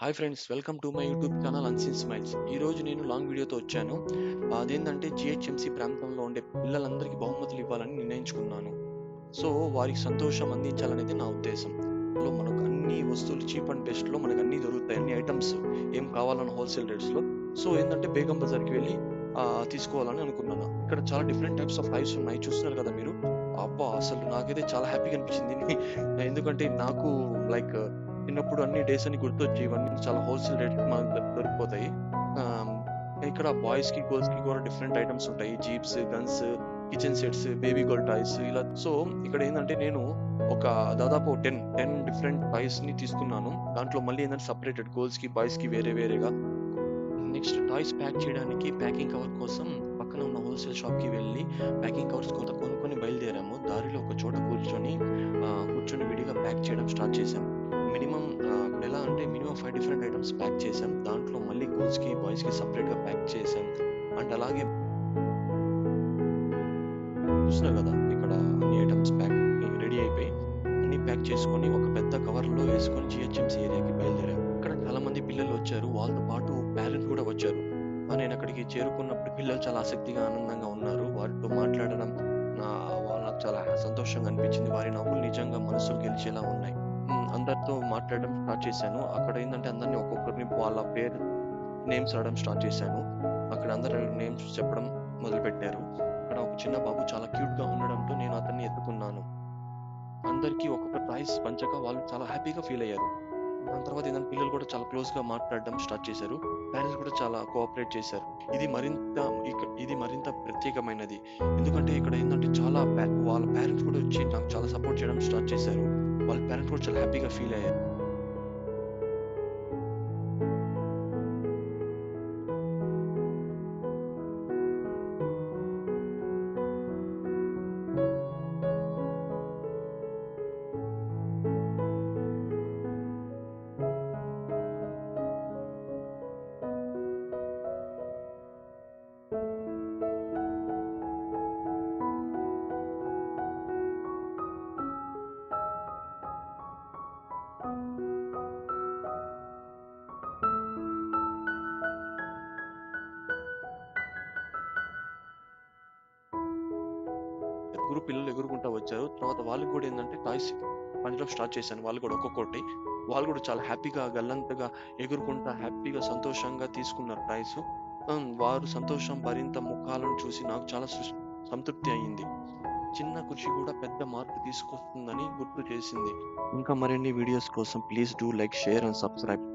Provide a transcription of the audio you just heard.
Hi friends, welcome to my YouTube channel unseen smiles. ఈరోజు నేను long వీడియోతో వచ్చాను. అదేంటంటే జిహెచ్ఎంసీ ప్రాంతంలో ఉండే పిల్లలందరికీ బహుమతులు ఇవ్వాలని నిర్ణయించుకున్నాను. సో వారికి సంతోషం అందించాలనేది నా ఉద్దేశం. మనకు అన్ని వస్తువులు చీప్ అండ్ బెస్ట్లో మనకు అన్ని దొరుకుతాయి, అన్ని ఐటమ్స్ ఏం కావాలన్న హోల్సేల్ రేట్స్లో. సో ఏంటంటే బేగం బజార్కి వెళ్ళి తీసుకోవాలని అనుకున్నాను. ఇక్కడ చాలా డిఫరెంట్ టైప్స్ ఆఫ్ టాయ్స్ ఉన్నాయి, చూస్తున్నారు కదా మీరు. అబ్బా, అసలు నాకైతే చాలా హ్యాపీగా అనిపించింది. ఎందుకంటే నాకు లైక్ చిన్నప్పుడు అన్ని డేస్ అని గుర్తొచ్చి ఇవన్నీ చాలా హోల్సేల్ రేట్ మనకు దొరికిపోతాయి. ఆమ్, ఇక్కడ బాయ్స్ కి గర్ల్స్ కి కూడా డిఫరెంట్ ఐటమ్స్ ఉంటాయి. Jeeps, guns, kitchen sets, baby girl toys ఇలా. సో ఇక్కడ ఏంటంటే నేను ఒక దాదాపు టెన్ డిఫరెంట్ టాయ్స్ ని తీసుకున్నాను. దాంట్లో మళ్ళీ ఏంటంటే సపరేటెడ్ గర్ల్స్ కి బాయ్స్ కి వేరే వేరేగా. నెక్స్ట్ టాయ్స్ ప్యాక్ చేయడానికి ప్యాకింగ్ కవర్ కోసం పక్కన ఉన్న హోల్సేల్ షాప్ కి వెళ్ళి ప్యాకింగ్ కవర్స్ కొంత కొనుక్కొని బయలుదేరాము. దారిలో ఒక చోట కూర్చొని విడిగా ప్యాక్ చేయడం స్టార్ట్ చేసాం. మినిమం అక్కడ ఎలా అంటే మినిమం 5 డిఫరెంట్ ఐటమ్స్ ప్యాక్ చేసాం. దాంట్లో మళ్ళీ గర్ల్స్ కి బాయ్స్ కి సపరేట్ గా ప్యాక్ చేసాం. అండ్ అలాగే చూస్తున్నారు కదా, ఇక్కడ అన్ని ఐటమ్స్ ప్యాక్ రెడీ అయిపోయి అన్ని ప్యాక్ చేసుకొని ఒక పెద్ద కవర్ లో వేసుకొని జిహెచ్ఎంసీ ఏరియాకి బయలుదేరాం. ఇక్కడ చాలా మంది పిల్లలు వచ్చారు, వాళ్ళతో పాటు పేరెంట్స్ కూడా వచ్చారు. నేను అక్కడికి చేరుకున్నప్పుడు పిల్లలు చాలా ఆసక్తిగా ఆనందంగా ఉన్నారు. వారితో మాట్లాడడం వాళ్ళకి చాలా సంతోషంగా అనిపించింది. వారి నవ్వులు నిజంగా మనసులు గెలిచేలా ఉన్నాయి. అందరితో మాట్లాడడం స్టార్ట్ చేశాను. అక్కడ ఏంటంటే అందరినీ ఒక్కొక్కరిని వాళ్ళ పేరు నేమ్స్ రాయడం స్టార్ట్ చేశాను. అక్కడ అందరు నేమ్స్ చెప్పడం మొదలుపెట్టారు. అక్కడ ఒక చిన్న బాబు చాలా క్యూట్ గా ఉండడంతో నేను అతన్ని ఎత్తుకున్నాను. అందరికీ ఒక్కొక్క టాయ్స్ పంచగా వాళ్ళు చాలా హ్యాపీగా ఫీల్ అయ్యారు. దాని తర్వాత ఏంటంటే పిల్లలు కూడా చాలా క్లోజ్ గా మాట్లాడడం స్టార్ట్ చేశారు. పేరెంట్స్ కూడా చాలా కోఆపరేట్ చేశారు. ఇది మరింత ప్రత్యేకమైనది. ఎందుకంటే ఇక్కడ ఏంటంటే వాళ్ళ పేరెంట్స్ కూడా వచ్చి నాకు చాలా సపోర్ట్ చేయడం స్టార్ట్ చేశారు. వాళ్ళ పేరెంట్స్ కూడా చాలా హ్యాపీగా ఫీల్ అయ్యారు. ముగ్గురు పిల్లలు ఎగురుకుంటా వచ్చారు. తర్వాత వాళ్ళకి కూడా ఏంటంటే టాయ్స్ పంచడం స్టార్ట్ చేశాను. వాళ్ళు కూడా ఒక్కొక్కటి. వాళ్ళు కూడా చాలా హ్యాపీగా గల్లంతగా ఎగురుకుంటా హ్యాపీగా సంతోషంగా తీసుకున్నారు టాయ్స్. వారు సంతోషం భరింత ముఖాలను చూసి నాకు చాలా సంతృప్తి అయ్యింది. చిన్న కృషి కూడా పెద్ద మార్పు తీసుకొస్తుందని గుర్తు చేసింది. ఇంకా మరిన్ని వీడియోస్ కోసం please do like, share and subscribe.